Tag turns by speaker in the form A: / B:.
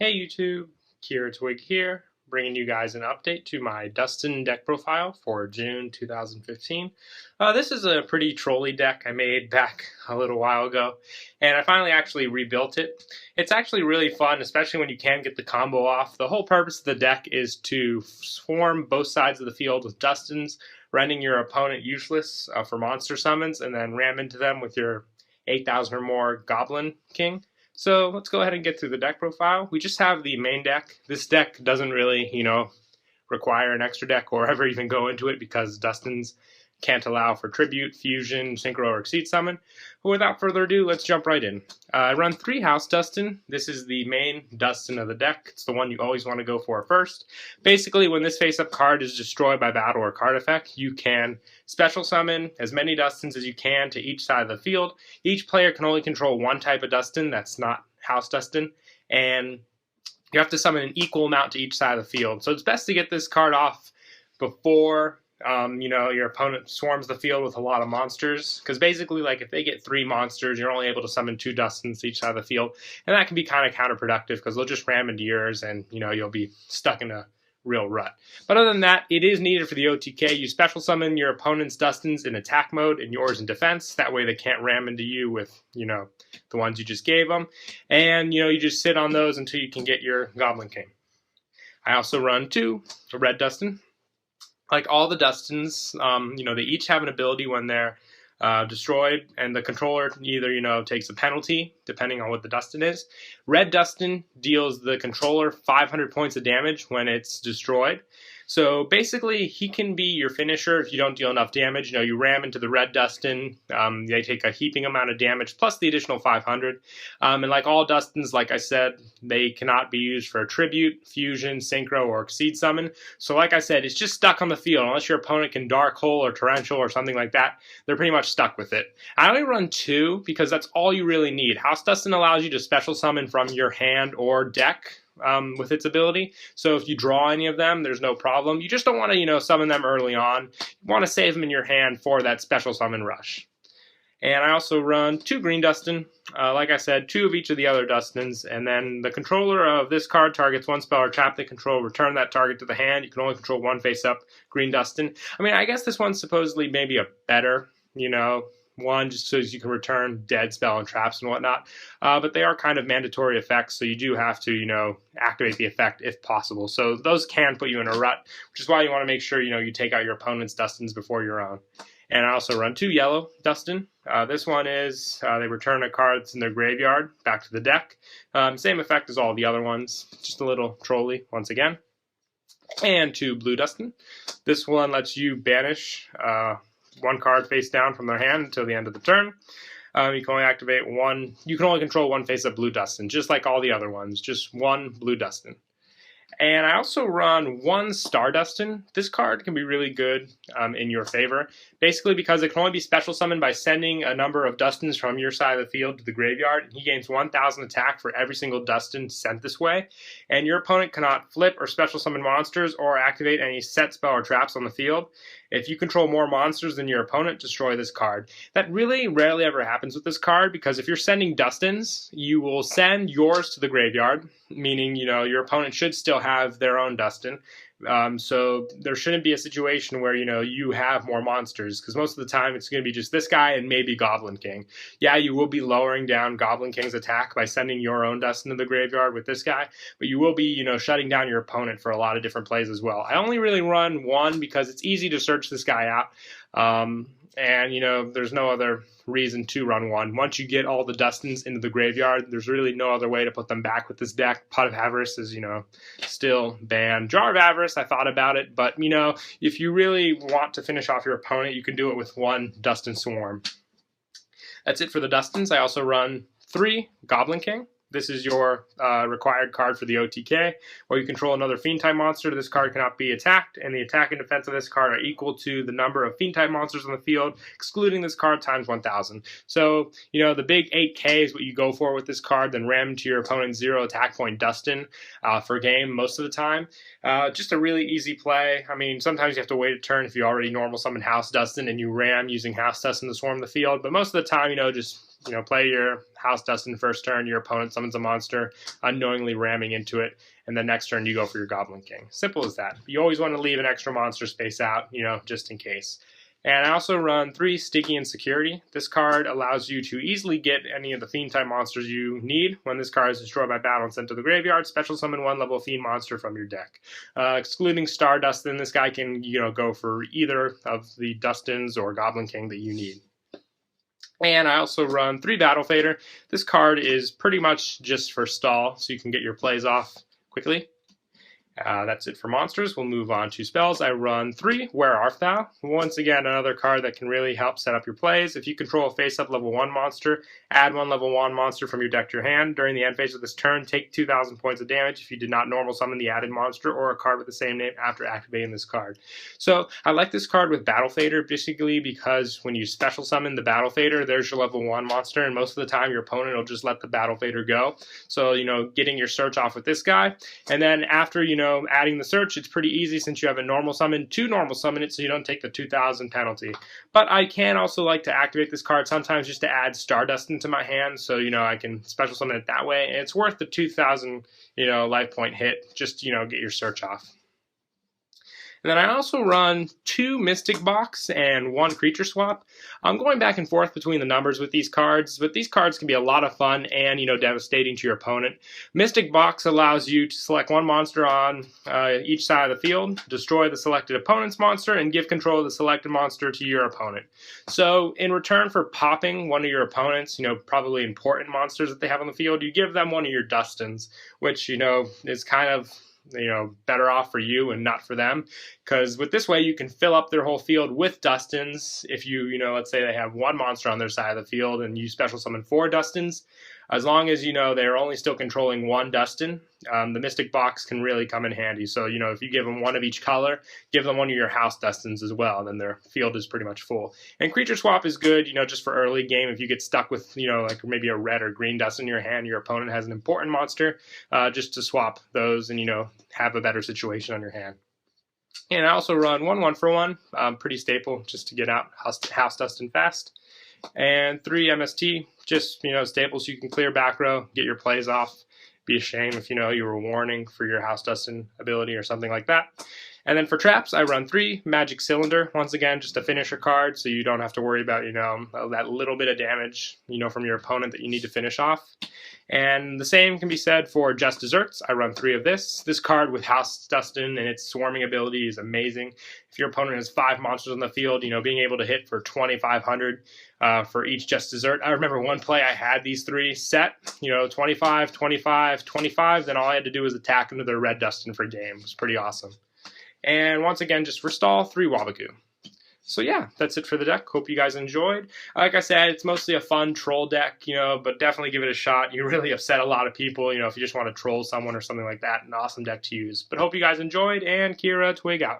A: Hey YouTube, Kira Twig here, bringing you guys an update to my Duston deck profile for June 2015. This is a pretty trolly deck I made back a little while ago, and I finally actually rebuilt it. It's actually really fun, especially when you can get the combo off. The whole purpose of the deck is to swarm both sides of the field with Dustons, rendering your opponent useless for monster summons, and then ram into them with your 8,000 or more Goblin King. So let's go ahead and get through the deck profile. We just have the main deck. This deck doesn't really, require an extra deck or ever even go into it because Dustin's can't allow for Tribute, Fusion, Synchro, or Exceed Summon. But without further ado, let's jump right in. I run 3 House Dustin. This is the main Dustin of the deck. It's the one you always want to go for first. Basically, when this face-up card is destroyed by battle or card effect, you can special summon as many Dustins as you can to each side of the field. Each player can only control one type of Dustin that's not House Dustin, and you have to summon an equal amount to each side of the field. So it's best to get this card off before your opponent swarms the field with a lot of monsters, because basically, like, if they get 3 monsters, you're only able to summon 2 Dustins to each side of the field, and that can be kind of counterproductive because they'll just ram into yours, and you'll be stuck in a real rut. But other than that, it is needed for the OTK. You special summon your opponent's Dustins in attack mode and yours in defense. That way they can't ram into you with, the ones you just gave them. And, you just sit on those until you can get your Goblin King. I also run 2, a red Dustin. Like all the Dustins, they each have an ability when they're destroyed, and the controller either, takes a penalty, depending on what the Dustin is. Red Dustin deals the controller 500 points of damage when it's destroyed. So basically, he can be your finisher if you don't deal enough damage. You ram into the red Dustin, they take a heaping amount of damage, plus the additional 500. And like all Dustins, like I said, they cannot be used for Tribute, Fusion, Synchro, or Exceed Summon. So like I said, it's just stuck on the field. Unless your opponent can Dark Hole or Torrential or something like that, they're pretty much stuck with it. I only run 2 because that's all you really need. House Dustin allows you to special summon from your hand or deck with its ability. So if you draw any of them, there's no problem. You just don't want to, summon them early on. You want to save them in your hand for that special summon rush. And I also run 2 green Dustin. Like I said, 2 of each of the other Dustins. And then the controller of this card targets 1 spell or trap they control. Return that target to the hand. You can only control 1 face-up green Dustin. I mean, I guess this one's supposedly maybe a better, one, just so you can return dead spell and traps and whatnot. But they are kind of mandatory effects, so you do have to, activate the effect if possible. So those can put you in a rut, which is why you want to make sure, you take out your opponent's Dustins before your own. And I also run 2 yellow Dustin. This one is they return a card that's in their graveyard back to the deck. Same effect as all the other ones, just a little trolly once again. And 2 blue Dustin. This one lets you banish 1 card face down from their hand until the end of the turn. You can only activate 1. You can only control 1 face-up blue Dustin, just like all the other ones. Just 1 blue Dustin. And I also run 1 Star Dustin. This card can be really good in your favor, basically because it can only be special summoned by sending a number of Dustins from your side of the field to the graveyard. And he gains 1,000 attack for every single Dustin sent this way. And your opponent cannot flip or special summon monsters or activate any set spell or traps on the field. If you control more monsters than your opponent, destroy this card. That really rarely ever happens with this card, because if you're sending Dustins, you will send yours to the graveyard, meaning, your opponent should still have their own Dustin. So there shouldn't be a situation where, you have more monsters, because most of the time it's going to be just this guy and maybe Goblin King. Yeah, you will be lowering down Goblin King's attack by sending your own Dustin to the graveyard with this guy, but you will be, shutting down your opponent for a lot of different plays as well. I only really run 1 because it's easy to search this guy out. And, there's no other reason to run 1. Once you get all the Dustins into the graveyard, there's really no other way to put them back with this deck. Pot of Avarice is, still banned. Jar of Avarice, I thought about it, but, if you really want to finish off your opponent, you can do it with 1 Dustin Swarm. That's it for the Dustins. I also run 3 Goblin King. This is your required card for the OTK, where you control another Fiend-type monster. This card cannot be attacked, and the attack and defense of this card are equal to the number of Fiend-type monsters on the field, excluding this card times 1,000. So, the big 8K is what you go for with this card, then ram to your opponent's 0 attack point Dustin for game most of the time. Just a really easy play. I mean, sometimes you have to wait a turn if you already normal summon House Dustin and you ram using House Dustin to swarm the field, but most of the time, just play your House Duston first turn, your opponent summons a monster, unknowingly ramming into it, and then next turn you go for your Goblin King. Simple as that. You always want to leave an extra monster space out, just in case. And I also run 3 Stygian Security. This card allows you to easily get any of the Fiend-type monsters you need. When this card is destroyed by battle and sent to the graveyard, special summon 1-level Fiend monster from your deck. Excluding Star Dustin, this guy can go for either of the Dustins or Goblin King that you need. And I also run 3 Battle Fader. This card is pretty much just for stall, so you can get your plays off quickly. That's it for monsters. We'll move on to spells. I run 3 Where Art Thou? Once again, another card that can really help set up your plays. If you control a face-up level 1 monster, add 1 level 1 monster from your deck to your hand. During the end phase of this turn, take 2,000 points of damage if you did not normal summon the added monster or a card with the same name after activating this card. So I like this card with Battle Fader basically because when you special summon the Battle Fader, there's your level 1 monster, and most of the time your opponent will just let the Battle Fader go. So, getting your search off with this guy, and then after, adding the search, it's pretty easy since you have a normal summon to normal summon it so you don't take the 2,000 penalty. But I can also like to activate this card sometimes just to add Stardust into my hand, so I can special summon it that way, and it's worth the 2,000 life point hit just get your search off. And then I also run 2 Mystic Box and 1 Creature Swap. I'm going back and forth between the numbers with these cards, but these cards can be a lot of fun and, devastating to your opponent. Mystic Box allows you to select 1 monster on each side of the field, destroy the selected opponent's monster, and give control of the selected monster to your opponent. So in return for popping one of your opponent's, probably important monsters that they have on the field, you give them one of your Dustins, which, is kind of better off for you and not for them, because with this way you can fill up their whole field with Dustins. If you let's say they have 1 monster on their side of the field and you special summon 4 Dustins, as long as they're only still controlling 1 Dustin, the Mystic Box can really come in handy. So if you give them 1 of each color, give them 1 of your House Dustins as well, then their field is pretty much full. And Creature Swap is good just for early game. If you get stuck with like maybe a red or green Dustin in your hand, your opponent has an important monster, just to swap those and have a better situation on your hand. And I also run 1 1-for-1, pretty staple just to get out House Dustin fast. And 3 MST, just staples so you can clear back row, get your plays off. Be a shame if you were warning for your House Dustin ability or something like that. And then for traps, I run 3 Magic Cylinder. Once again, just a finisher card, so you don't have to worry about that little bit of damage from your opponent that you need to finish off. And the same can be said for Just Desserts. I run 3 of this. This card with House Dustin and its swarming ability is amazing. If your opponent has 5 monsters on the field, being able to hit for 2,500 for each Just Dessert. I remember one play I had these 3 set, 25, 25, 25. Then all I had to do was attack into their red Dustin for game. It was pretty awesome. And once again, just for stall, 3 Wabagoo. So yeah, that's it for the deck. Hope you guys enjoyed. Like I said, it's mostly a fun troll deck, but definitely give it a shot. You really upset a lot of people, if you just want to troll someone or something like that. An awesome deck to use. But hope you guys enjoyed, and Kira, twig out.